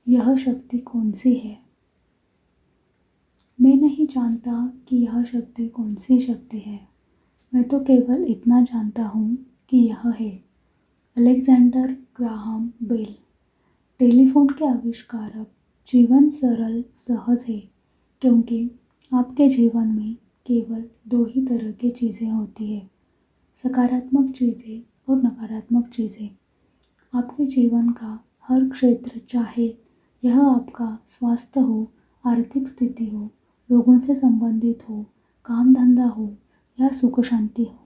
यह शक्ति कौन सी है? मैं नहीं जानता कि यह शक्ति कौन सी शक्ति है। मैं तो केवल इतना जानता हूँ कि यह है अलेक्जेंडर ग्राहम बेल, टेलीफोन के आविष्कारक। जीवन सरल सहज है क्योंकि आपके जीवन में केवल दो ही तरह की चीज़ें होती है, सकारात्मक चीज़ें और नकारात्मक चीज़ें। आपके जीवन का हर क्षेत्र, चाहे यह आपका स्वास्थ्य हो, आर्थिक स्थिति हो, लोगों से संबंधित हो, काम धंधा हो या सुख शांति हो,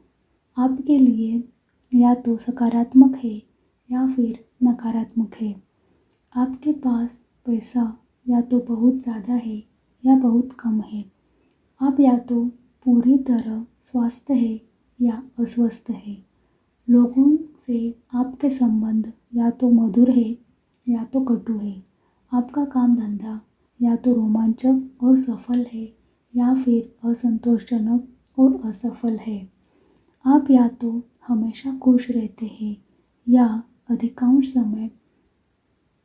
आपके लिए या तो सकारात्मक है या फिर नकारात्मक है। आपके पास पैसा या तो बहुत ज़्यादा है या बहुत कम है। आप या तो पूरी तरह स्वस्थ है या अस्वस्थ है। लोगों से आपके संबंध या तो मधुर है या तो कटु है। आपका काम धंधा या तो रोमांचक और सफल है या फिर असंतोषजनक और असफल है। आप या तो हमेशा खुश रहते हैं या अधिकांश समय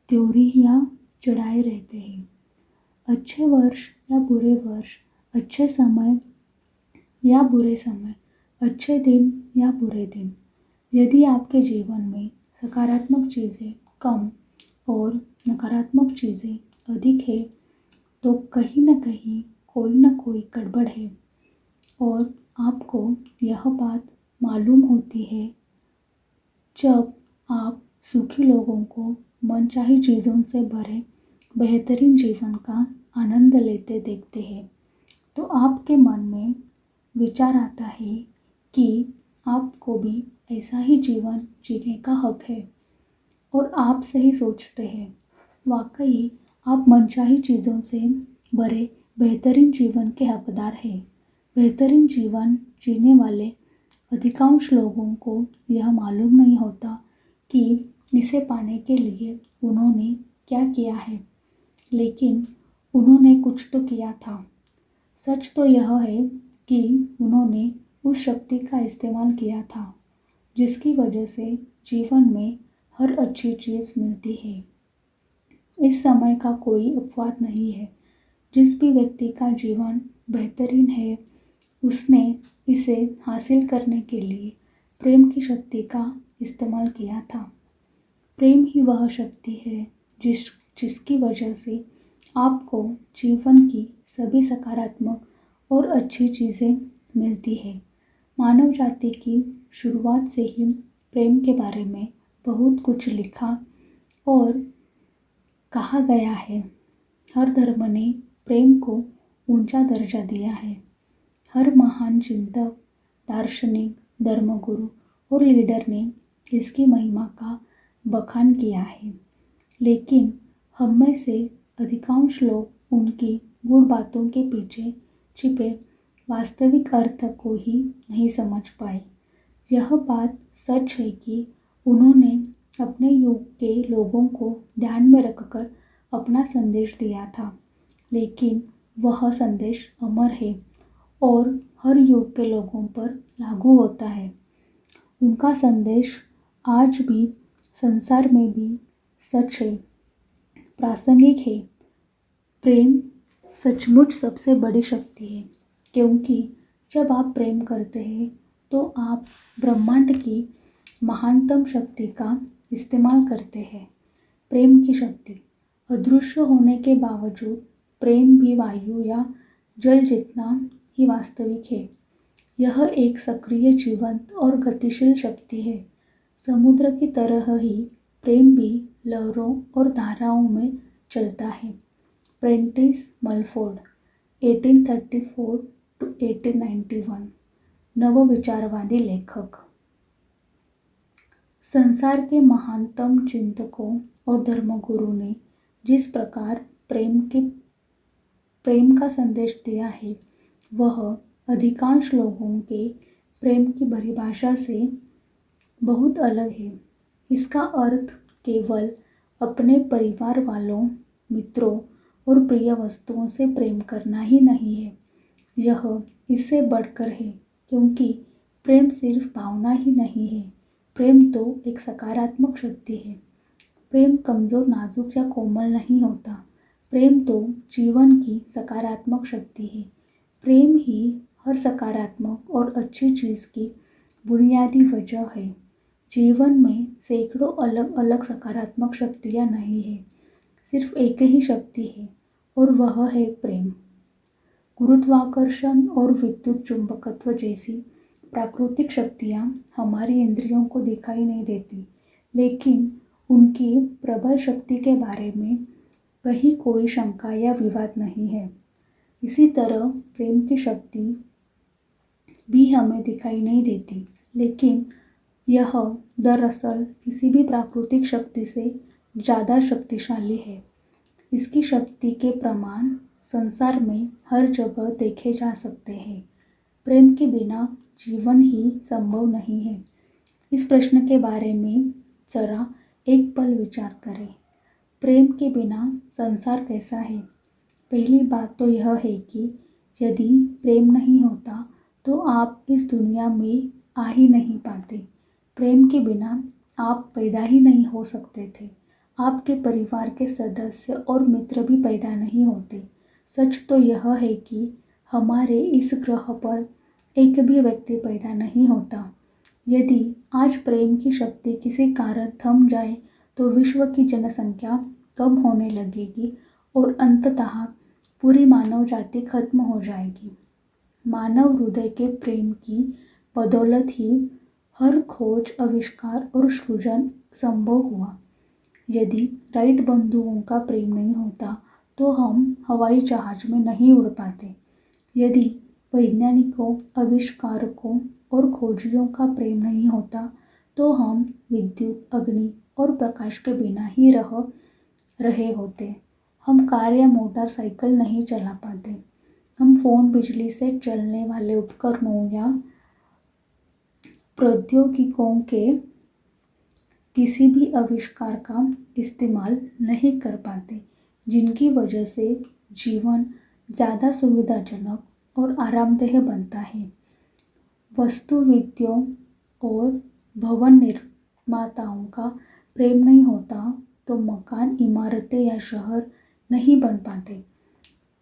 त्योरी या चिढ़ाए रहते हैं। अच्छे वर्ष या बुरे वर्ष, अच्छे समय या बुरे समय, अच्छे दिन या बुरे दिन। यदि आपके जीवन में सकारात्मक चीज़ें कम और नकारात्मक चीज़ें अधिक है तो कहीं न कहीं कोई न कोई गड़बड़ है और आपको यह बात मालूम होती है जब आप सुखी लोगों को मनचाही चीज़ों से भरे बेहतरीन जीवन का आनंद लेते देखते हैं, तो आपके मन में विचार आता है कि आपको भी ऐसा ही जीवन जीने का हक है और आप सही सोचते हैं। वाकई आप मनचाही चीज़ों से भरे बेहतरीन जीवन के हकदार हैं। बेहतरीन जीवन जीने वाले अधिकांश लोगों को यह मालूम नहीं होता कि इसे पाने के लिए उन्होंने क्या किया है, लेकिन उन्होंने कुछ तो किया था। सच तो यह है कि उन्होंने उस शक्ति का इस्तेमाल किया था जिसकी वजह से जीवन में हर अच्छी चीज़ मिलती है। इस समय का कोई अपवाद नहीं है। जिस भी व्यक्ति का जीवन बेहतरीन है उसने इसे हासिल करने के लिए प्रेम की शक्ति का इस्तेमाल किया था। प्रेम ही वह शक्ति है जिसकी वजह से आपको जीवन की सभी सकारात्मक और अच्छी चीज़ें मिलती है। मानव जाति की शुरुआत से ही प्रेम के बारे में बहुत कुछ लिखा और कहा गया है। हर धर्म ने प्रेम को ऊंचा दर्जा दिया है। हर महान चिंतक, दार्शनिक, धर्मगुरु और लीडर ने इसकी महिमा का बखान किया है, लेकिन हम में से अधिकांश लोग उनकी गूढ़ बातों के पीछे छिपे वास्तविक अर्थ को ही नहीं समझ पाए। यह बात सच है कि उन्होंने अपने युग के लोगों को ध्यान में रखकर अपना संदेश दिया था, लेकिन वह संदेश अमर है और हर युग के लोगों पर लागू होता है। उनका संदेश आज भी संसार में भी सच है, प्रासंगिक है। प्रेम सचमुच सबसे बड़ी शक्ति है, क्योंकि जब आप प्रेम करते हैं तो आप ब्रह्मांड की महानतम शक्ति का इस्तेमाल करते हैं। प्रेम की शक्ति अदृश्य होने के बावजूद प्रेम भी वायु या जल जितना ही वास्तविक है। यह एक सक्रिय, जीवंत और गतिशील शक्ति है। समुद्र की तरह ही प्रेम भी लहरों और धाराओं में चलता है। प्रेंटिस मलफोर्ड 1834 to 1891 नवविचारवादी लेखक। संसार के महानतम चिंतकों और धर्मगुरु ने जिस प्रकार प्रेम का संदेश दिया है वह अधिकांश लोगों के प्रेम की परिभाषा से बहुत अलग है। इसका अर्थ केवल अपने परिवार वालों, मित्रों और प्रिय वस्तुओं से प्रेम करना ही नहीं है। यह इससे बढ़कर है, क्योंकि प्रेम सिर्फ भावना ही नहीं है। प्रेम तो एक सकारात्मक शक्ति है। प्रेम कमज़ोर, नाजुक या कोमल नहीं होता। प्रेम तो जीवन की सकारात्मक शक्ति है। प्रेम ही हर सकारात्मक और अच्छी चीज़ की बुनियादी वजह है। जीवन में सैकड़ों अलग अलग सकारात्मक शक्तियाँ नहीं है, सिर्फ एक ही शक्ति है और वह है प्रेम। गुरुत्वाकर्षण और विद्युत चुंबकत्व जैसी प्राकृतिक शक्तियाँ हमारी इंद्रियों को दिखाई नहीं देती, लेकिन उनकी प्रबल शक्ति के बारे में कहीं कोई शंका या विवाद नहीं है। इसी तरह प्रेम की शक्ति भी हमें दिखाई नहीं देती, लेकिन यह दरअसल किसी भी प्राकृतिक शक्ति से ज़्यादा शक्तिशाली है। इसकी शक्ति के प्रमाण संसार में हर जगह देखे जा सकते हैं। प्रेम के बिना जीवन ही संभव नहीं है। इस प्रश्न के बारे में जरा एक पल विचार करें। प्रेम के बिना संसार कैसा है? पहली बात तो यह है कि यदि प्रेम नहीं होता तो आप इस दुनिया में आ ही नहीं पाते। प्रेम के बिना आप पैदा ही नहीं हो सकते थे। आपके परिवार के सदस्य और मित्र भी पैदा नहीं होते। सच तो यह है कि हमारे इस ग्रह पर एक भी व्यक्ति पैदा नहीं होता। यदि आज प्रेम की शक्ति किसी कारण थम जाए तो विश्व की जनसंख्या कम होने लगेगी और अंततः पूरी मानव जाति खत्म हो जाएगी। मानव हृदय के प्रेम की बदौलत ही हर खोज, आविष्कार और सृजन संभव हुआ। यदि राइट बंधुओं का प्रेम नहीं होता तो हम हवाई जहाज में नहीं उड़ पाते। यदि वैज्ञानिकों, आविष्कारकों और खोजियों का प्रेम नहीं होता तो हम विद्युत, अग्नि और प्रकाश के बिना ही रह रहे होते। हम कार या मोटरसाइकिल नहीं चला पाते। हम फोन, बिजली से चलने वाले उपकरणों या प्रौद्योगिकों के किसी भी आविष्कार का इस्तेमाल नहीं कर पाते, जिनकी वजह से जीवन ज़्यादा सुविधाजनक और आरामदेह बनता है। वास्तुविदों और भवन निर्माताओं का प्रेम नहीं होता तो मकान, इमारतें या शहर नहीं बन पाते।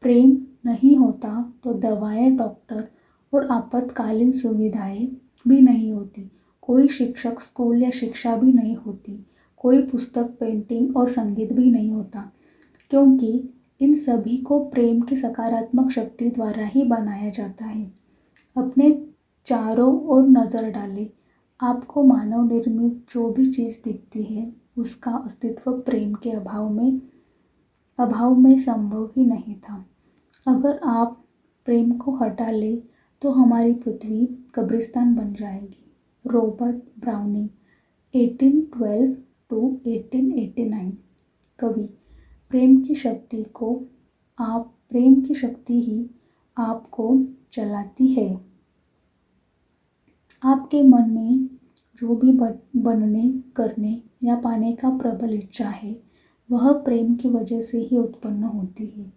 प्रेम नहीं होता तो दवाएं, डॉक्टर और आपातकालीन सुविधाएं भी नहीं होती। कोई शिक्षक, स्कूल या शिक्षा भी नहीं होती। कोई पुस्तक, पेंटिंग और संगीत भी नहीं होता, क्योंकि इन सभी को प्रेम की सकारात्मक शक्ति द्वारा ही बनाया जाता है। अपने चारों ओर नज़र डालें। आपको मानव निर्मित जो भी चीज़ दिखती है उसका अस्तित्व प्रेम के अभाव में संभव ही नहीं था। अगर आप प्रेम को हटा लें तो हमारी पृथ्वी कब्रिस्तान बन जाएगी। Robert browning, 1812 to 1889। कवि। प्रेम की शक्ति ही आपको चलाती है। आपके मन में जो भी बनने, करने या पाने का प्रबल इच्छा है वह प्रेम की वजह से ही उत्पन्न होती है।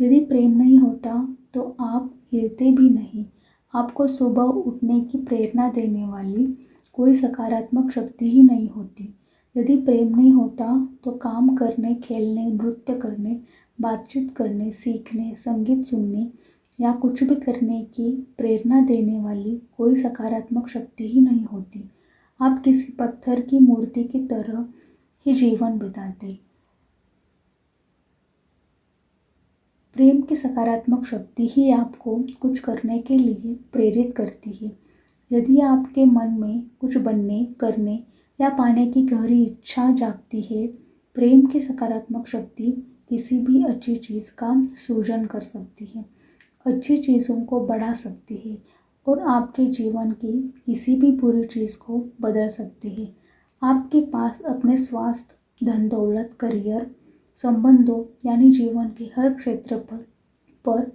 यदि प्रेम नहीं होता तो आप हिलते भी नहीं। आपको सुबह उठने की प्रेरणा देने वाली कोई सकारात्मक शक्ति ही नहीं होती। यदि प्रेम नहीं होता तो काम करने, खेलने, नृत्य करने, बातचीत करने, सीखने, संगीत सुनने या कुछ भी करने की प्रेरणा देने वाली कोई सकारात्मक शक्ति ही नहीं होती। आप किसी पत्थर की मूर्ति की तरह ही जीवन बिताते। प्रेम की सकारात्मक शक्ति ही आपको कुछ करने के लिए प्रेरित करती है। यदि आपके मन में कुछ बनने, करने या पाने की गहरी इच्छा जागती है, प्रेम की सकारात्मक शक्ति किसी भी अच्छी चीज़ का सृजन कर सकती है, अच्छी चीज़ों को बढ़ा सकती है और आपके जीवन की किसी भी बुरी चीज़ को बदल सकती है। आपके पास अपने स्वास्थ्य, धन दौलत, करियर, संबंधों यानी जीवन के हर क्षेत्र पर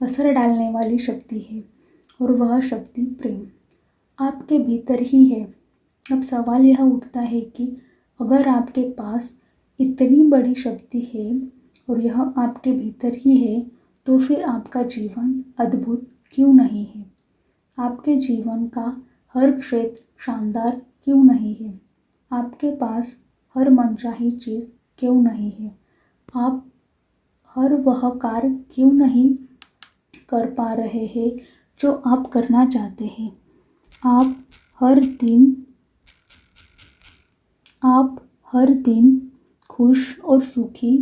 असर डालने वाली शक्ति है और वह शक्ति प्रेम आपके भीतर ही है। अब सवाल यह उठता है कि अगर आपके पास इतनी बड़ी शक्ति है और यह आपके भीतर ही है तो फिर आपका जीवन अद्भुत क्यों नहीं है? आपके जीवन का हर क्षेत्र शानदार क्यों नहीं है? आपके पास हर मनचाही चीज़ क्यों नहीं है? आप हर वह कार्य क्यों नहीं कर पा रहे हैं जो आप करना चाहते हैं? आप हर दिन खुश और सुखी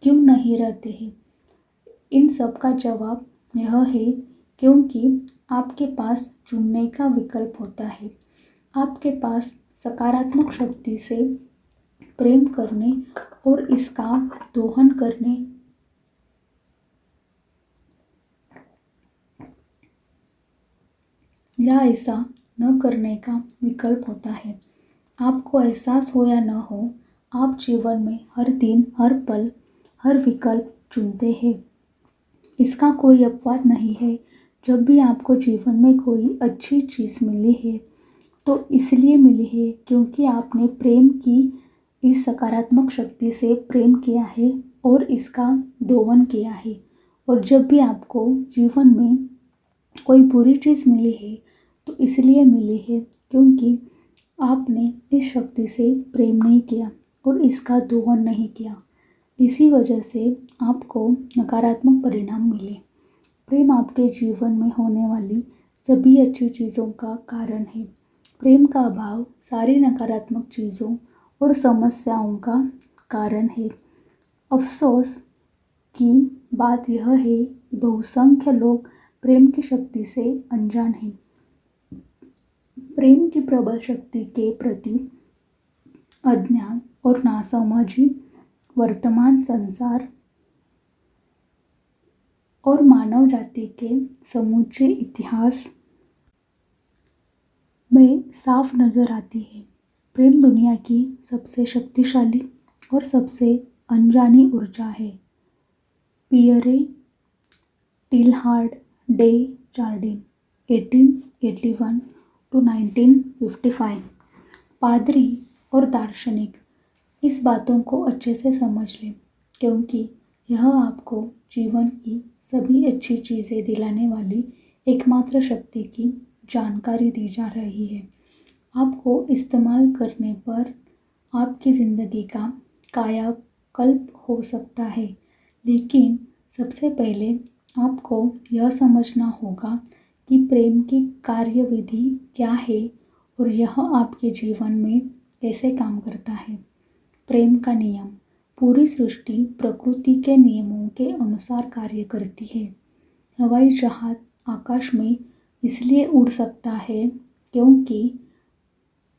क्यों नहीं रहते हैं? इन सब का जवाब यह है क्योंकि आपके पास चुनने का विकल्प होता है। आपके पास सकारात्मक शक्ति से प्रेम करने और इसका दोहन करने या ऐसा न करने का विकल्प होता है। आपको एहसास हो या न हो, आप जीवन में हर दिन, हर पल, हर विकल्प चुनते हैं। इसका कोई अपवाद नहीं है। जब भी आपको जीवन में कोई अच्छी चीज़ मिली है तो इसलिए मिली है क्योंकि आपने प्रेम की इस सकारात्मक शक्ति से प्रेम किया है और इसका दोहन किया है। और जब भी आपको जीवन में कोई बुरी चीज़ मिली है तो इसलिए मिली है क्योंकि आपने इस शक्ति से प्रेम नहीं किया और इसका दोहन नहीं किया। इसी वजह से आपको नकारात्मक परिणाम मिले। प्रेम आपके जीवन में होने वाली सभी अच्छी चीज़ों का कारण है। प्रेम का अभाव सारी नकारात्मक चीज़ों और समस्याओं का कारण है। अफसोस की बात यह है कि बहुसंख्य लोग प्रेम की शक्ति से अनजान हैं। प्रेम की प्रबल शक्ति के प्रति अज्ञान और नासमझी वर्तमान संसार और मानव जाति के समूचे इतिहास में साफ नजर आती है। प्रेम दुनिया की सबसे शक्तिशाली और सबसे अनजानी ऊर्जा है। Pierre Teilhard de Chardin 1881 to 1955 पादरी और दार्शनिक इस बातों को अच्छे से समझ लें क्योंकि यह आपको जीवन की सभी अच्छी चीज़ें दिलाने वाली एकमात्र शक्ति की जानकारी दी जा रही है। आपको इस्तेमाल करने पर आपकी ज़िंदगी का कायाकल्प हो सकता है, लेकिन सबसे पहले आपको यह समझना होगा कि प्रेम की कार्यविधि क्या है और यह आपके जीवन में कैसे काम करता है। प्रेम का नियम। पूरी सृष्टि प्रकृति के नियमों के अनुसार कार्य करती है। हवाई जहाज आकाश में इसलिए उड़ सकता है क्योंकि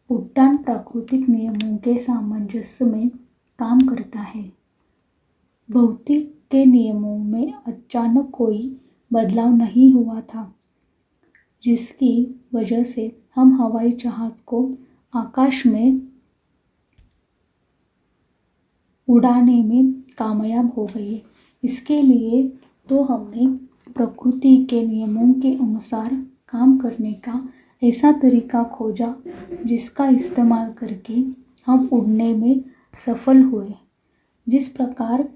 उड़ान प्राकृतिक नियमों के सामंजस्य में काम करता है। भौतिक के नियमों में अचानक कोई बदलाव नहीं हुआ था, जिसकी वजह से हम हवाई जहाज को आकाश में उड़ाने में कामयाब हो गए। इसके लिए तो हमने प्रकृति के नियमों के अनुसार काम करने का ऐसा तरीका खोजा जिसका इस्तेमाल करके हम उड़ने में सफल हुए। जिस प्रकार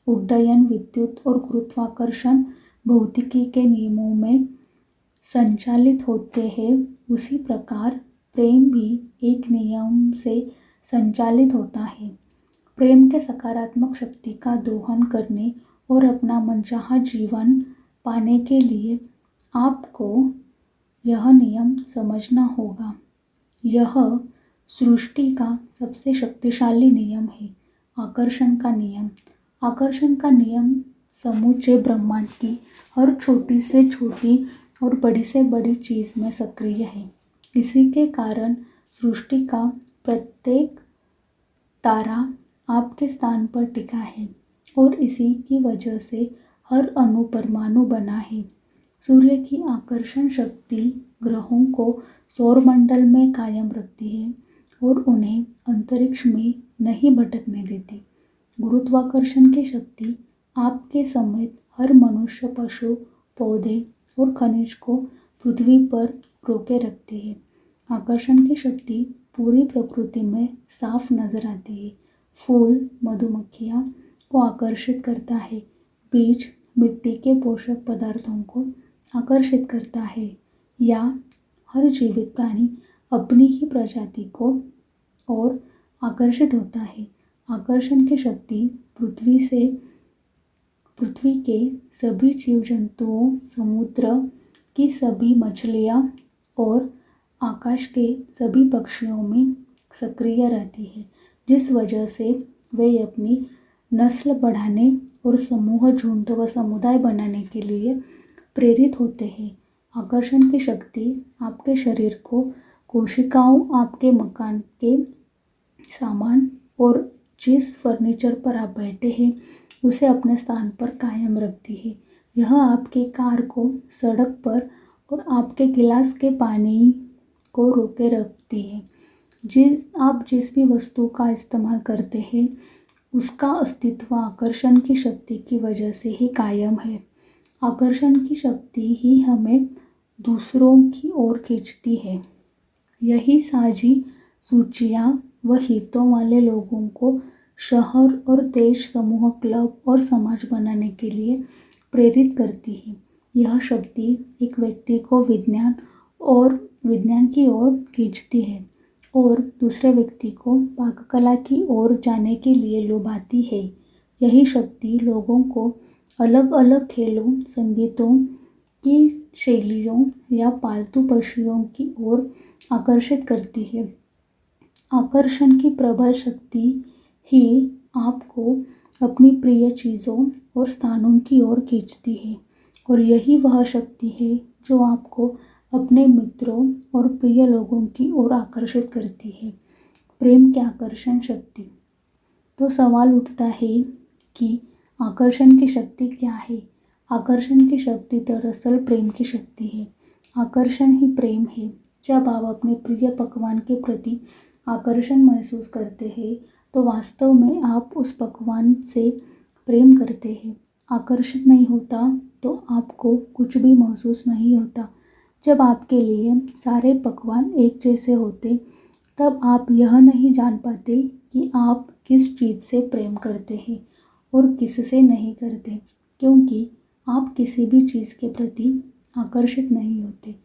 उड्डयन विद्युत और गुरुत्वाकर्षण भौतिकी के नियमों में संचालित होते हैं, उसी प्रकार प्रेम भी एक नियम से संचालित होता है। प्रेम के सकारात्मक शक्ति का दोहन करने और अपना मनचाहा जीवन पाने के लिए आपको यह नियम समझना होगा। यह सृष्टि का सबसे शक्तिशाली नियम है, आकर्षण का नियम। आकर्षण का नियम समूचे ब्रह्मांड की हर छोटी से छोटी और बड़ी से बड़ी चीज़ में सक्रिय है। इसी के कारण सृष्टि का प्रत्येक तारा आपके स्थान पर टिका है और इसी की वजह से हर अणु परमाणु बना है। सूर्य की आकर्षण शक्ति ग्रहों को सौरमंडल में कायम रखती है और उन्हें अंतरिक्ष में नहीं भटकने देती। गुरुत्वाकर्षण की शक्ति आपके समेत हर मनुष्य, पशु, पौधे और खनिज को पृथ्वी पर रोके रखती है। आकर्षण की शक्ति पूरी प्रकृति में साफ नजर आती है। फूल मधुमक्खियाँ को आकर्षित करता है। बीज मिट्टी के पोषक पदार्थों को आकर्षित करता है, या हर जीवित प्राणी अपनी ही प्रजाति को और आकर्षित होता है। आकर्षण की शक्ति पृथ्वी के सभी जीव जंतुओं, समुद्र की सभी मछलियाँ और आकाश के सभी पक्षियों में सक्रिय रहती है, जिस वजह से वे अपनी नस्ल बढ़ाने और समूह, झुंड व समुदाय बनाने के लिए प्रेरित होते हैं। आकर्षण की शक्ति आपके शरीर को, कोशिकाओं, आपके मकान के सामान और जिस फर्नीचर पर आप बैठे हैं उसे अपने स्थान पर कायम रखती है। यह आपकी कार को सड़क पर और आपके गिलास के पानी को रोके रखती है। आप जिस भी वस्तु का इस्तेमाल करते हैं उसका अस्तित्व आकर्षण की शक्ति की वजह से ही कायम है। आकर्षण की शक्ति ही हमें दूसरों की ओर खींचती है। यही साझी सूचियाँ व हितों वाले लोगों को शहर और देश, समूह, क्लब और समाज बनाने के लिए प्रेरित करती है। यह शक्ति एक व्यक्ति को विज्ञान की ओर खींचती है और दूसरे व्यक्ति को पाककला की ओर जाने के लिए लुभाती है। यही शक्ति लोगों को अलग अलग खेलों, संगीतों की शैलियों या पालतू पशुओं की ओर आकर्षित करती है। आकर्षण की प्रबल शक्ति ही आपको अपनी प्रिय चीज़ों और स्थानों की ओर खींचती है और यही वह शक्ति है जो आपको अपने मित्रों और प्रिय लोगों की ओर आकर्षित करती है। प्रेम की आकर्षण शक्ति। तो सवाल उठता है कि आकर्षण की शक्ति क्या है? आकर्षण की शक्ति दरअसल प्रेम की शक्ति है। आकर्षण ही प्रेम है। जब आप अपने प्रिय पकवान के प्रति आकर्षण महसूस करते हैं तो वास्तव में आप उस पकवान से प्रेम करते हैं। आकर्षण नहीं होता तो आपको कुछ भी महसूस नहीं होता। जब आपके लिए सारे पकवान एक जैसे होते तब आप यह नहीं जान पाते कि आप किस चीज़ से प्रेम करते हैं और किससे नहीं करते, क्योंकि आप किसी भी चीज़ के प्रति आकर्षित नहीं होते।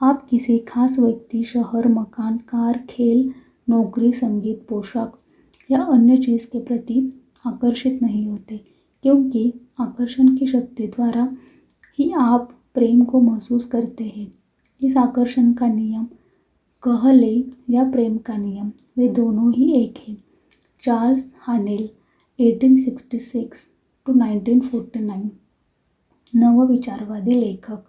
आप किसी खास व्यक्ति, शहर, मकान, कार, खेल, नौकरी, संगीत, पोशाक या अन्य चीज़ के प्रति आकर्षित नहीं होते, क्योंकि आकर्षण की शक्ति द्वारा ही आप प्रेम को महसूस करते हैं। इस आकर्षण का नियम, कह लें या प्रेम का नियम, वे दोनों ही एक हैं। चार्ल्स हानेल 1866 to 1949 नवविचारवादी लेखक।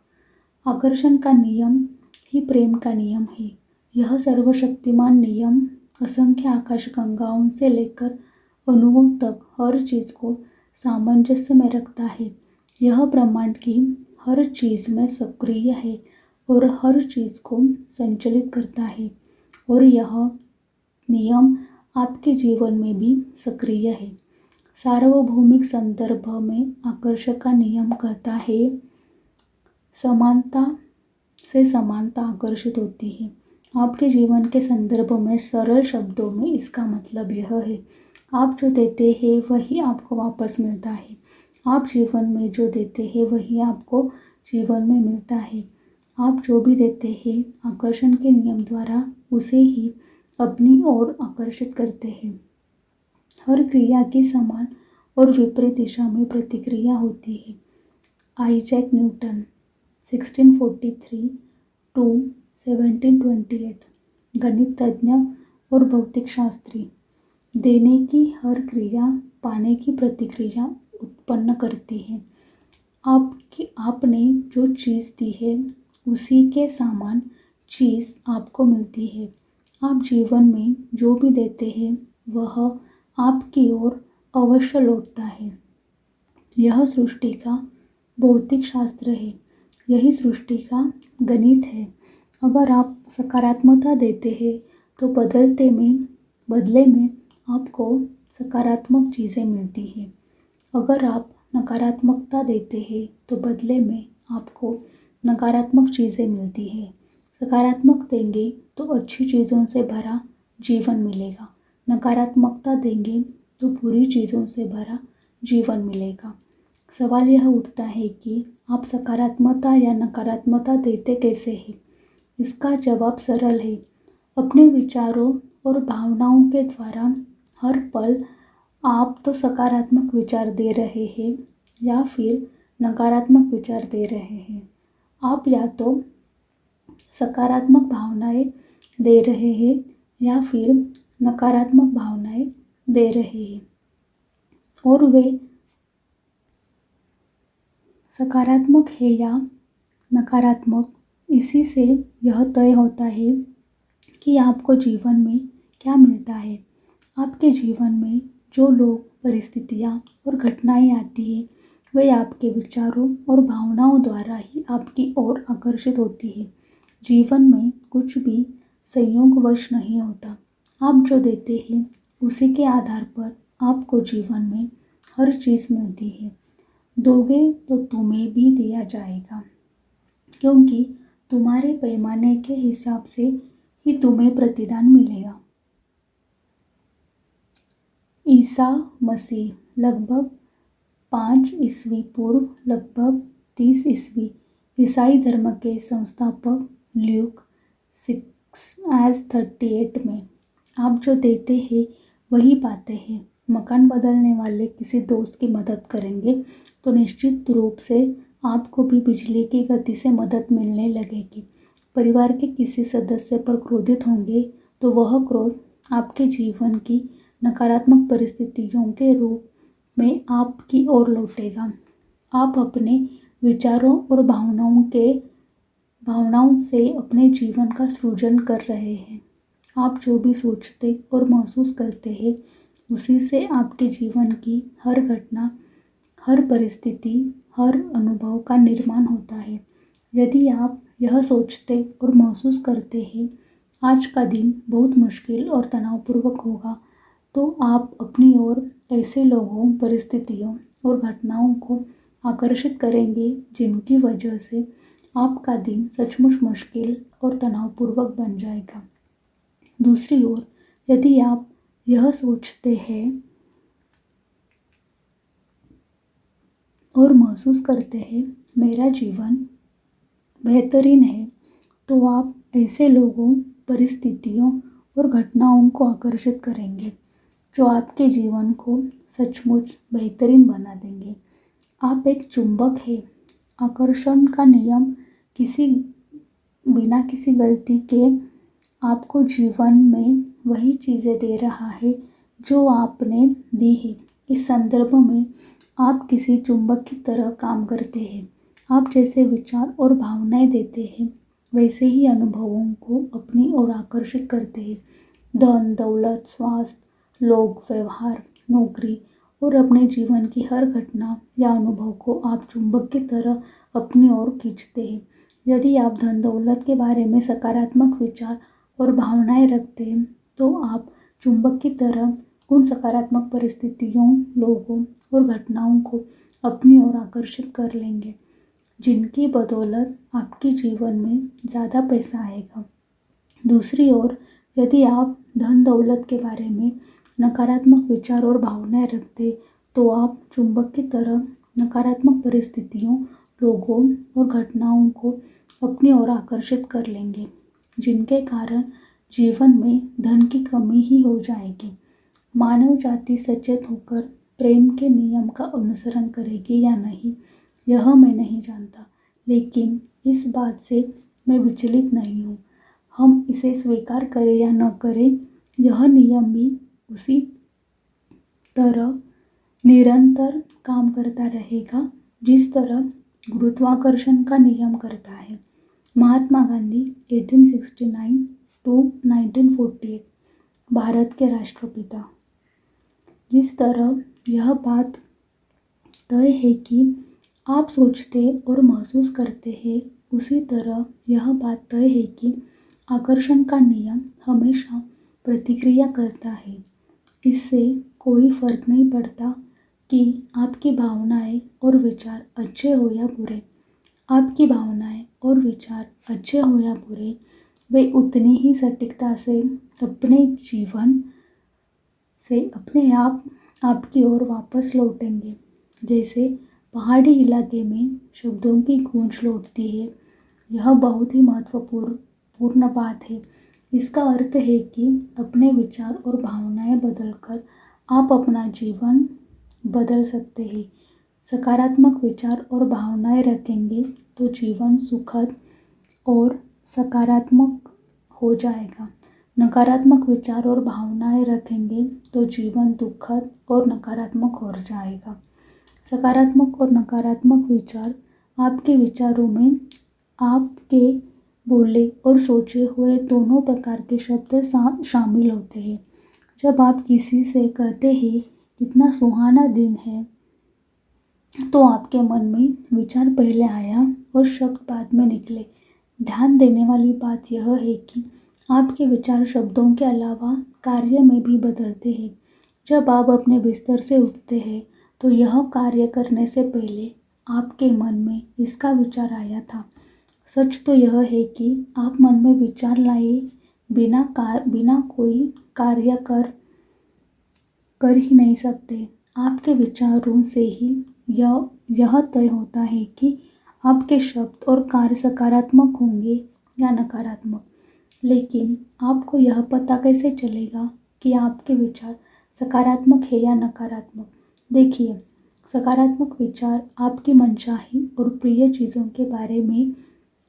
आकर्षण का नियम ही प्रेम का नियम है। यह सर्वशक्तिमान नियम असंख्य आकाशगंगाओं से लेकर अणुओं तक हर चीज़ को सामंजस्य में रखता है। यह ब्रह्मांड की हर चीज़ में सक्रिय है और हर चीज़ को संचालित करता है और यह नियम आपके जीवन में भी सक्रिय है। सार्वभौमिक संदर्भ में आकर्षण का नियम कहता है, समानता से समानता आकर्षित होती है। आपके जीवन के संदर्भ में सरल शब्दों में इसका मतलब यह है, आप जो देते हैं वही आपको वापस मिलता है। आप जीवन में जो देते हैं वही आपको जीवन में मिलता है। आप जो भी देते हैं आकर्षण के नियम द्वारा उसे ही अपनी ओर आकर्षित करते हैं। हर क्रिया की समान और विपरीत दिशा में प्रतिक्रिया होती है। आइजैक न्यूटन 1643 to 1728 गणितज्ञ और भौतिक शास्त्री। देने की हर क्रिया पाने की प्रतिक्रिया उत्पन्न करती है। आपने जो चीज़ दी है उसी के समान चीज़ आपको मिलती है। आप जीवन में जो भी देते हैं वह आपकी ओर अवश्य लौटता है। यह सृष्टि का भौतिक शास्त्र है। यही सृष्टि का गणित है। अगर आप सकारात्मकता देते हैं तो बदले में आपको सकारात्मक चीज़ें मिलती हैं। अगर आप नकारात्मकता देते हैं तो बदले में आपको नकारात्मक चीज़ें मिलती हैं। सकारात्मक देंगे तो अच्छी चीज़ों से भरा जीवन मिलेगा। नकारात्मकता देंगे तो बुरी चीज़ों से भरा जीवन मिलेगा। सवाल यह उठता है कि आप सकारात्मकता या नकारात्मकता देते कैसे हैं? इसका जवाब सरल है, अपने विचारों और भावनाओं के द्वारा हर पल आप तो सकारात्मक विचार दे रहे हैं या फिर नकारात्मक विचार दे रहे हैं। आप या तो सकारात्मक भावनाएं दे रहे हैं या फिर नकारात्मक भावनाएं दे रहे हैं, और वे सकारात्मक है या नकारात्मक, इसी से यह तय होता है कि आपको जीवन में क्या मिलता है। आपके जीवन में जो लोग, परिस्थितियाँ और घटनाएं आती हैं, वे आपके विचारों और भावनाओं द्वारा ही आपकी ओर आकर्षित होती है। जीवन में कुछ भी संयोगवश नहीं होता। आप जो देते हैं उसी के आधार पर आपको जीवन में हर चीज़ मिलती है। दोगे तो तुम्हें भी दिया जाएगा, क्योंकि तुम्हारे पैमाने के हिसाब से ही तुम्हें प्रतिदान मिलेगा। ईसा मसीह लगभग 5 ईस्वी पूर्व लगभग 30 ईस्वी ईसाई धर्म के संस्थापक ल्यूक 6:38 में आप जो देते हैं वही पाते हैं। मकान बदलने वाले किसी दोस्त की मदद करेंगे तो निश्चित रूप से आपको भी बिजली की गति से मदद मिलने लगेगी। परिवार के किसी सदस्य पर क्रोधित होंगे तो वह क्रोध आपके जीवन की नकारात्मक परिस्थितियों के रूप में आपकी ओर लौटेगा। आप अपने विचारों और भावनाओं से अपने जीवन का सृजन कर रहे हैं। आप जो भी सोचते और महसूस करते हैं उसी से आपके जीवन की हर घटना, हर परिस्थिति, हर अनुभव का निर्माण होता है। यदि आप यह सोचते और महसूस करते हैं आज का दिन बहुत मुश्किल और तनावपूर्वक होगा, तो आप अपनी ओर ऐसे लोगों, परिस्थितियों और घटनाओं को आकर्षित करेंगे जिनकी वजह से आपका दिन सचमुच मुश्किल और तनावपूर्वक बन जाएगा। दूसरी ओर, यदि आप यह सोचते हैं और महसूस करते हैं मेरा जीवन बेहतरीन है, तो आप ऐसे लोगों, परिस्थितियों और घटनाओं को आकर्षित करेंगे जो आपके जीवन को सचमुच बेहतरीन बना देंगे। आप एक चुंबक हैं। आकर्षण का नियम बिना किसी गलती के आपको जीवन में वही चीज़ें दे रहा है जो आपने दी है। इस संदर्भ में आप किसी चुंबक की तरह काम करते हैं। आप जैसे विचार और भावनाएं देते हैं वैसे ही अनुभवों को अपनी ओर आकर्षित करते हैं। धन, दौलत, स्वास्थ्य, लोग, व्यवहार, नौकरी और अपने जीवन की हर घटना या अनुभव को आप चुंबक की तरह अपनी ओर खींचते हैं। यदि आप धन दौलत के बारे में सकारात्मक विचार और भावनाएं रखते हैं तो आप चुंबक की तरह उन सकारात्मक परिस्थितियों, लोगों और घटनाओं को अपनी ओर आकर्षित कर लेंगे जिनकी बदौलत आपके जीवन में ज़्यादा पैसा आएगा। दूसरी ओर, यदि आप धन दौलत के बारे में नकारात्मक विचार और भावनाएं रखते तो आप चुंबक की तरह नकारात्मक परिस्थितियों, लोगों और घटनाओं को अपनी ओर आकर्षित कर लेंगे जिनके कारण जीवन में धन की कमी ही हो जाएगी। मानव जाति सचेत होकर प्रेम के नियम का अनुसरण करेगी या नहीं, यह मैं नहीं जानता, लेकिन इस बात से मैं विचलित नहीं हूँ। हम इसे स्वीकार करें या न करें, यह नियम भी उसी तरह निरंतर काम करता रहेगा जिस तरह गुरुत्वाकर्षण का नियम करता है। महात्मा गांधी 1869 टू 1948 भारत के राष्ट्रपिता। जिस तरह यह बात तय है कि आप सोचते और महसूस करते हैं, उसी तरह यह बात तय है कि आकर्षण का नियम हमेशा प्रतिक्रिया करता है। इससे कोई फर्क नहीं पड़ता कि आपकी भावनाएं और विचार अच्छे हो या बुरे। आपकी भावनाएं और विचार अच्छे हो या बुरे, वे उतनी ही सटीकता से अपने जीवन से अपने आप आपकी ओर वापस लौटेंगे। जैसे पहाड़ी इलाके में शब्दों की गूंज लौटती है। यह बहुत ही महत्वपूर्ण बात है। इसका अर्थ है कि अपने विचार और भावनाएं बदलकर आप अपना जीवन बदल सकते हैं। सकारात्मक विचार और भावनाएं रखेंगे तो जीवन सुखद और सकारात्मक हो जाएगा। नकारात्मक विचार और भावनाएं रखेंगे तो जीवन दुखद और नकारात्मक हो जाएगा। सकारात्मक और नकारात्मक विचार आपके विचारों में आपके बोले और सोचे हुए दोनों प्रकार के शब्द शामिल होते हैं। जब आप किसी से कहते हैं कितना सुहाना दिन है, तो आपके मन में विचार पहले आया और शब्द बाद में निकले। ध्यान देने वाली बात यह है कि आपके विचार शब्दों के अलावा कार्य में भी बदलते हैं। जब आप अपने बिस्तर से उठते हैं तो यह कार्य करने से पहले आपके मन में इसका विचार आया था। सच तो यह है कि आप मन में विचार लाए बिना कोई कार्य कर ही नहीं सकते। आपके विचारों से ही यह तय होता है कि आपके शब्द और कार्य सकारात्मक होंगे या नकारात्मक। लेकिन आपको यह पता कैसे चलेगा कि आपके विचार सकारात्मक है या नकारात्मक? देखिए, सकारात्मक विचार आपकी मनचाही और प्रिय चीज़ों के बारे में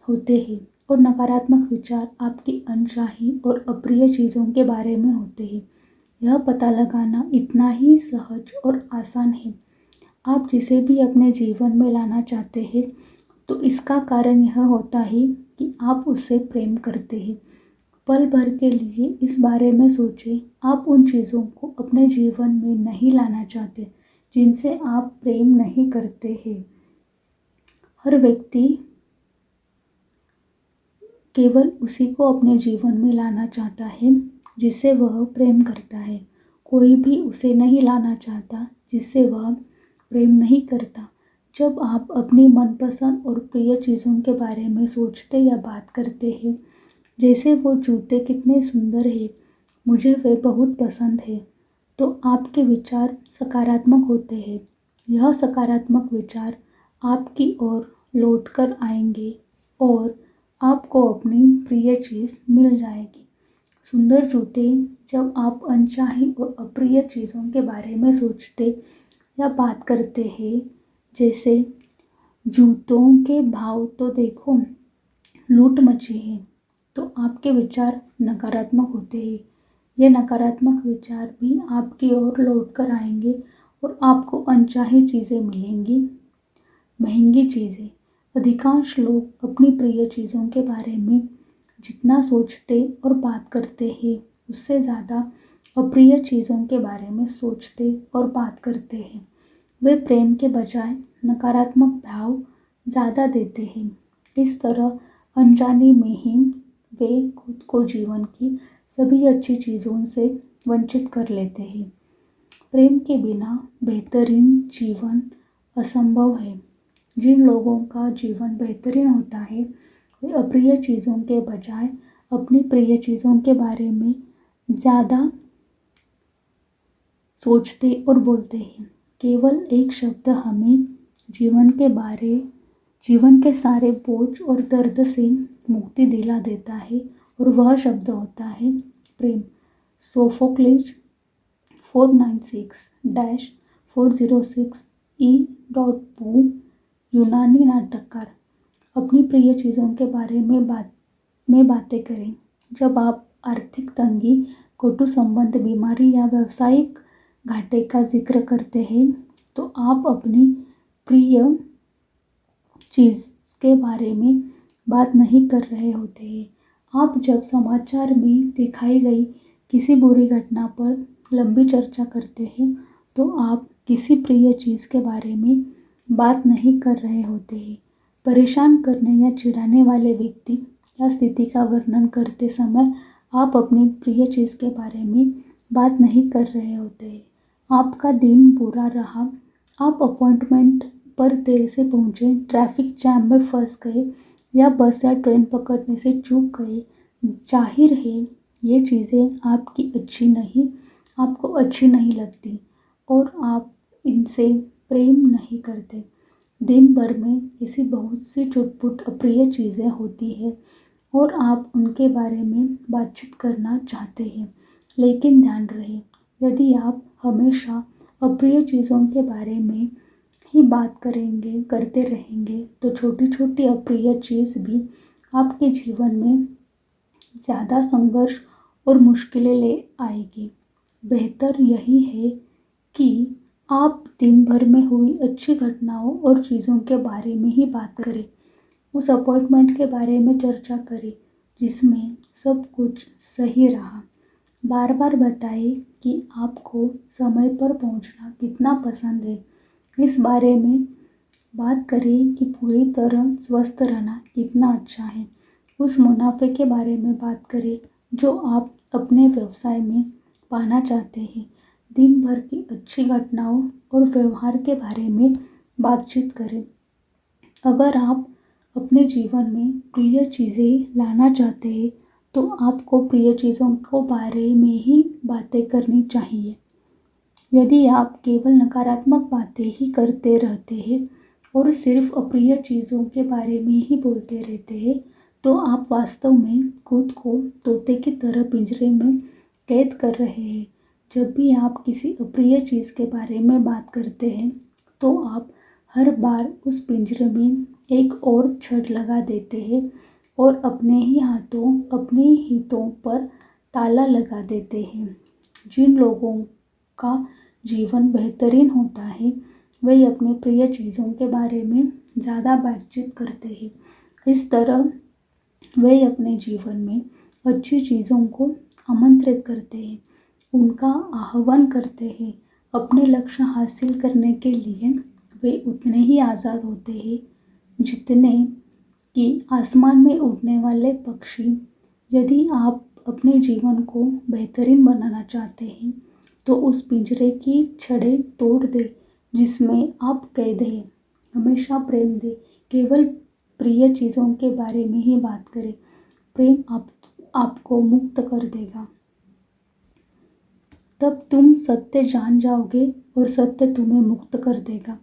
होते हैं और नकारात्मक विचार आपकी अनचाही और अप्रिय चीज़ों के बारे में होते हैं। यह पता लगाना इतना ही सहज और आसान है। आप जिसे भी अपने जीवन में लाना चाहते हैं तो इसका कारण यह होता है कि आप उससे प्रेम करते हैं। पल भर के लिए इस बारे में सोचें, आप उन चीज़ों को अपने जीवन में नहीं लाना चाहते जिनसे आप प्रेम नहीं करते हैं। हर व्यक्ति केवल उसी को अपने जीवन में लाना चाहता है जिससे वह प्रेम करता है। कोई भी उसे नहीं लाना चाहता जिससे वह प्रेम नहीं करता। जब आप अपनी मनपसंद और प्रिय चीज़ों के बारे में सोचते या बात करते हैं, जैसे वो जूते कितने सुंदर हैं, मुझे वे बहुत पसंद है, तो आपके विचार सकारात्मक होते हैं। यह सकारात्मक विचार आपकी ओर लौट कर आएंगे और आपको अपनी प्रिय चीज़ मिल जाएगी। सुंदर जूते। जब आप अनचाही और अप्रिय चीज़ों के बारे में सोचते या बात करते हैं, जैसे जूतों के भाव तो देखो, लूट मची है, तो आपके विचार नकारात्मक होते हैं। ये नकारात्मक विचार भी आपकी ओर लौट कर आएंगे और आपको अनचाही चीज़ें मिलेंगी, महंगी चीज़ें। अधिकांश लोग अपनी प्रिय चीज़ों के बारे में जितना सोचते और बात करते हैं, उससे ज़्यादा अप्रिय चीज़ों के बारे में सोचते और बात करते हैं। वे प्रेम के बजाय नकारात्मक भाव ज़्यादा देते हैं। इस तरह अनजाने में ही वे खुद को जीवन की सभी अच्छी चीज़ों से वंचित कर लेते हैं। प्रेम के बिना बेहतरीन जीवन असंभव है। जिन लोगों का जीवन बेहतरीन होता है, वे अप्रिय चीज़ों के बजाय अपनी प्रिय चीज़ों के बारे में ज़्यादा सोचते और बोलते हैं। केवल एक शब्द हमें जीवन के सारे बोझ और दर्द से मुक्ति दिला देता है और वह शब्द होता है प्रेम। सोफोक्लिस 496-406 ई.पू यूनानी नाटककार। अपनी प्रिय चीज़ों के बारे में बातें करें। जब आप आर्थिक तंगी, कटु संबंध, बीमारी या व्यावसायिक घाटे का जिक्र करते हैं तो आप अपनी प्रिय चीज़ के बारे में बात नहीं कर रहे होते हैं। आप जब समाचार में दिखाई गई किसी बुरी घटना पर लंबी चर्चा करते हैं तो आप किसी प्रिय चीज़ के बारे में बात नहीं कर रहे होते हैं। परेशान करने या चिढ़ाने वाले व्यक्ति या स्थिति का वर्णन करते समय आप अपनी प्रिय चीज़ के बारे में बात नहीं कर रहे होते हैं। आपका दिन बुरा रहा, आप अपॉइंटमेंट पर देर से पहुँचे, ट्रैफिक जैम में फंस गए या बस या ट्रेन पकड़ने से चूक गए, जाहिर है ये चीज़ें आपको अच्छी नहीं लगती और आप इनसे प्रेम नहीं करते। दिन भर में ऐसी बहुत सी छुटपुट अप्रिय चीज़ें होती है और आप उनके बारे में बातचीत करना चाहते हैं। लेकिन ध्यान रहे, यदि आप हमेशा अप्रिय चीज़ों के बारे में ही बात करते रहेंगे तो छोटी छोटी अप्रिय चीज़ भी आपके जीवन में ज़्यादा संघर्ष और मुश्किलें ले आएगी। बेहतर यही है कि आप दिन भर में हुई अच्छी घटनाओं और चीज़ों के बारे में ही बात करें। उस अपॉइंटमेंट के बारे में चर्चा करें जिसमें सब कुछ सही रहा। बार बार बताएं कि आपको समय पर पहुंचना कितना पसंद है। इस बारे में बात करें कि पूरी तरह स्वस्थ रहना कितना अच्छा है। उस मुनाफे के बारे में बात करें जो आप अपने व्यवसाय में पाना चाहते हैं। दिन भर की अच्छी घटनाओं और व्यवहार के बारे में बातचीत करें। अगर आप अपने जीवन में प्रिय चीज़ें लाना चाहते हैं तो आपको प्रिय चीज़ों को बारे में ही बातें करनी चाहिए। यदि आप केवल नकारात्मक बातें ही करते रहते हैं और सिर्फ अप्रिय चीज़ों के बारे में ही बोलते रहते हैं तो आप वास्तव में खुद को तोते की तरह पिंजरे में कैद कर रहे हैं। जब भी आप किसी अप्रिय चीज़ के बारे में बात करते हैं तो आप हर बार उस पिंजरे में एक और छड़ लगा देते हैं और अपने ही हाथों अपने हितों पर ताला लगा देते हैं। जिन लोगों का जीवन बेहतरीन होता है वे अपने प्रिय चीज़ों के बारे में ज़्यादा बातचीत करते हैं। इस तरह वे अपने जीवन में अच्छी चीज़ों को आमंत्रित करते हैं, उनका आह्वान करते हैं। अपने लक्ष्य हासिल करने के लिए वे उतने ही आज़ाद होते हैं जितने कि आसमान में उड़ने वाले पक्षी। यदि आप अपने जीवन को बेहतरीन बनाना चाहते हैं तो उस पिंजरे की छड़ें तोड़ दें जिसमें आप कैद हैं। हमेशा प्रेम दें, केवल प्रिय चीज़ों के बारे में ही बात करें। प्रेम आपको मुक्त कर देगा। तब तुम सत्य जान जाओगे और सत्य तुम्हें मुक्त कर देगा।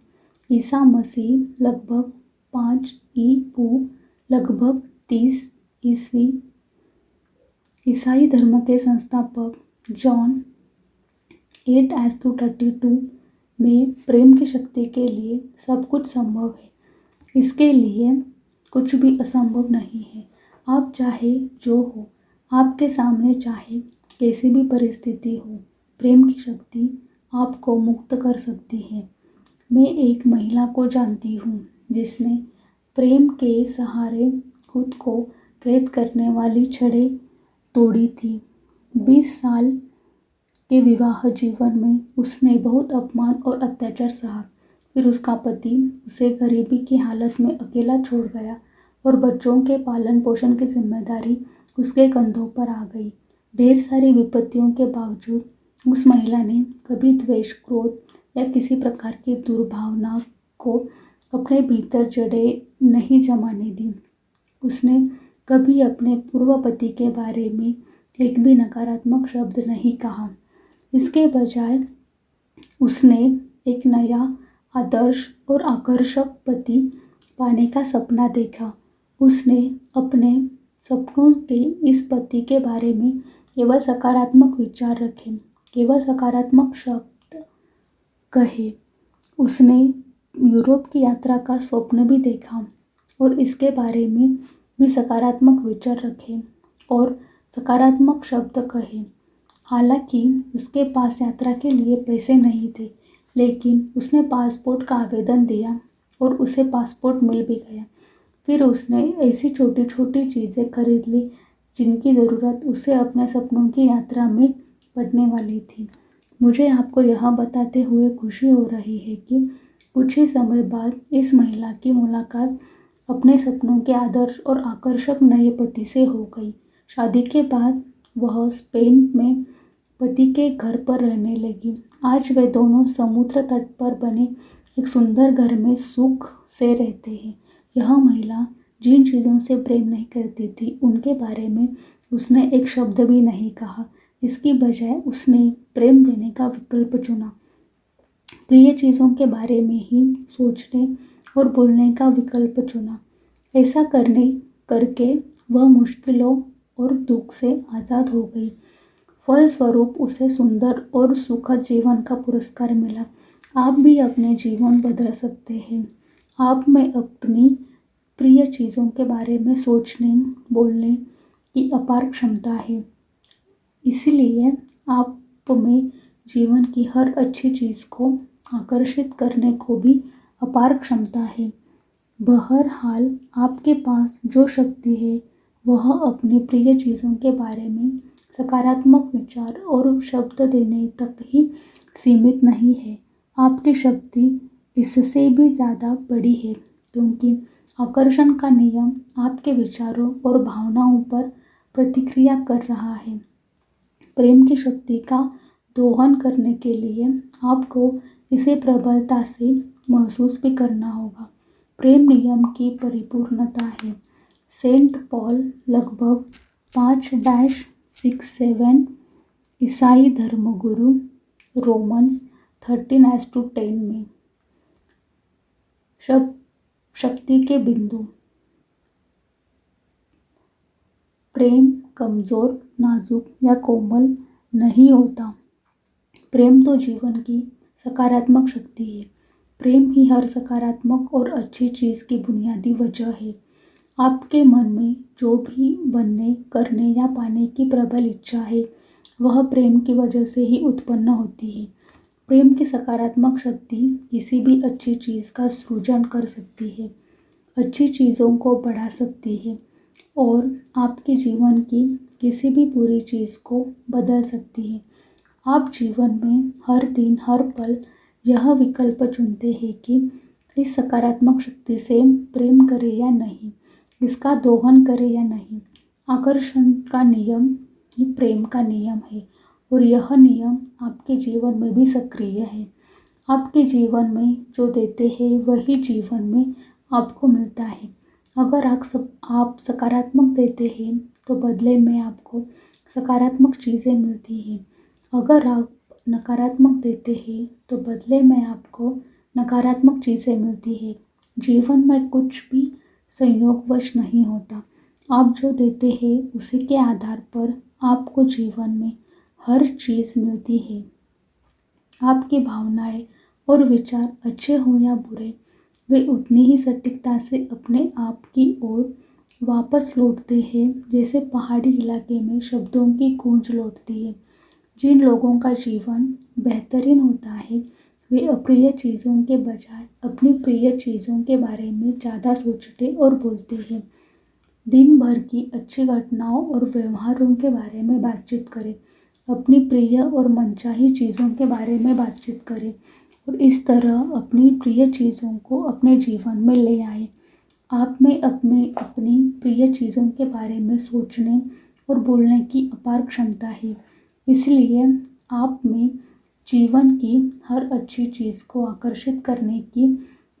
ईसा मसीह लगभग 5 ईपू लगभग 30 ईस्वी ईसाई धर्म के संस्थापक जॉन 8:32 में प्रेम की शक्ति के लिए सब कुछ संभव है। इसके लिए कुछ भी असंभव नहीं है। आप चाहे जो हो, आपके सामने चाहे कैसी भी परिस्थिति हो, प्रेम की शक्ति आपको मुक्त कर सकती है। मैं एक महिला को जानती हूँ जिसने प्रेम के सहारे खुद को कैद करने वाली छड़ें तोड़ी थी। 20 साल के विवाह जीवन में उसने बहुत अपमान और अत्याचार सहा। फिर उसका पति उसे गरीबी की हालत में अकेला छोड़ गया और बच्चों के पालन पोषण की जिम्मेदारी उसके कंधों पर आ गई। ढेर सारी विपत्तियों के बावजूद उस महिला ने कभी द्वेष, क्रोध या किसी प्रकार की दुर्भावना को अपने भीतर जड़ें नहीं जमाने दी। उसने कभी अपने पूर्व पति के बारे में एक भी नकारात्मक शब्द नहीं कहा। इसके बजाय उसने एक नया आदर्श और आकर्षक पति पाने का सपना देखा। उसने अपने सपनों के इस पति के बारे में केवल सकारात्मक विचार रखे, केवल सकारात्मक शब्द कहे। उसने यूरोप की यात्रा का स्वप्न भी देखा और इसके बारे में भी सकारात्मक विचार रखे और सकारात्मक शब्द कहे। हालांकि उसके पास यात्रा के लिए पैसे नहीं थे, लेकिन उसने पासपोर्ट का आवेदन दिया और उसे पासपोर्ट मिल भी गया। फिर उसने ऐसी छोटी छोटी चीज़ें खरीद ली जिनकी ज़रूरत उसे अपने सपनों की यात्रा में पड़ने वाली थी। मुझे आपको यह बताते हुए खुशी हो रही है कि कुछ ही समय बाद इस महिला की मुलाकात अपने सपनों के आदर्श और आकर्षक नए पति से हो गई। शादी के बाद वह स्पेन में पति के घर पर रहने लगी। आज वे दोनों समुद्र तट पर बने एक सुंदर घर में सुख से रहते हैं। यह महिला जिन चीज़ों से प्रेम नहीं करती थी उनके बारे में उसने एक शब्द भी नहीं कहा। इसकी बजाय उसने प्रेम देने का विकल्प चुना, प्रिय चीज़ों के बारे में ही सोचने और बोलने का विकल्प चुना। ऐसा करने करके वह मुश्किलों और दुख से आज़ाद हो गई। फलस्वरूप उसे सुंदर और सुखद जीवन का पुरस्कार मिला। आप भी अपने जीवन बदल सकते हैं। आप में अपनी प्रिय चीज़ों के बारे में सोचने बोलने की अपार क्षमता है। इसलिए आप में जीवन की हर अच्छी चीज़ को आकर्षित करने को भी अपार क्षमता है। बहरहाल आपके पास जो शक्ति है वह अपनी प्रिय चीज़ों के बारे में सकारात्मक विचार और शब्द देने तक ही सीमित नहीं है। आपकी शक्ति इससे भी ज़्यादा बड़ी है, क्योंकि आकर्षण का नियम आपके विचारों और भावनाओं पर प्रतिक्रिया कर रहा है। प्रेम की शक्ति का दोहन करने के लिए आपको इसे प्रबलता से महसूस भी करना होगा। प्रेम नियम की परिपूर्णता है। सेंट पॉल लगभग 5-67 ईसाई धर्मगुरु रोमन्स 13:10 में शक्ति के बिंदु। प्रेम कमज़ोर, नाजुक या कोमल नहीं होता। प्रेम तो जीवन की सकारात्मक शक्ति है। प्रेम ही हर सकारात्मक और अच्छी चीज़ की बुनियादी वजह है। आपके मन में जो भी बनने, करने या पाने की प्रबल इच्छा है वह प्रेम की वजह से ही उत्पन्न होती है। प्रेम की सकारात्मक शक्ति किसी भी अच्छी चीज़ का सृजन कर सकती है, अच्छी चीज़ों को बढ़ा सकती है और आपके जीवन की किसी भी बुरी चीज़ को बदल सकती है। आप जीवन में हर दिन हर पल यह विकल्प चुनते हैं कि इस सकारात्मक शक्ति से प्रेम करें या नहीं, इसका दोहन करें या नहीं। आकर्षण का नियम ही प्रेम का नियम है और यह नियम आपके जीवन में भी सक्रिय है। आपके जीवन में जो देते हैं वही जीवन में आपको मिलता है। अगर आप सकारात्मक देते हैं तो बदले में आपको सकारात्मक चीज़ें मिलती हैं। अगर आप नकारात्मक देते हैं तो बदले में आपको नकारात्मक चीज़ें मिलती है। जीवन में कुछ भी संयोगवश नहीं होता। आप जो देते हैं उसी के आधार पर आपको जीवन में हर चीज़ मिलती है। आपकी भावनाएं और विचार अच्छे हों या बुरे, वे उतनी ही सटीकता से अपने आप की ओर वापस लौटते हैं जैसे पहाड़ी इलाके में शब्दों की गूंज लौटती है। जिन लोगों का जीवन बेहतरीन होता है वे अप्रिय चीज़ों के बजाय अपनी प्रिय चीज़ों के बारे में ज़्यादा सोचते और बोलते हैं। दिन भर की अच्छी घटनाओं और व्यवहारों के बारे में बातचीत करें। अपनी प्रिय और मनचाही चीज़ों के बारे में बातचीत करें और इस तरह अपनी प्रिय चीज़ों को अपने जीवन में ले आए। आप में अपनी प्रिय चीज़ों के बारे में सोचने और बोलने की अपार क्षमता है। इसलिए आप में जीवन की हर अच्छी चीज़ को आकर्षित करने की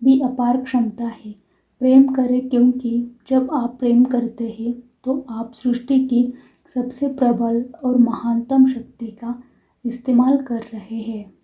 भी अपार क्षमता है। प्रेम करें, क्योंकि जब आप प्रेम करते हैं तो आप सृष्टि की सबसे प्रबल और महानतम शक्ति का इस्तेमाल कर रहे हैं।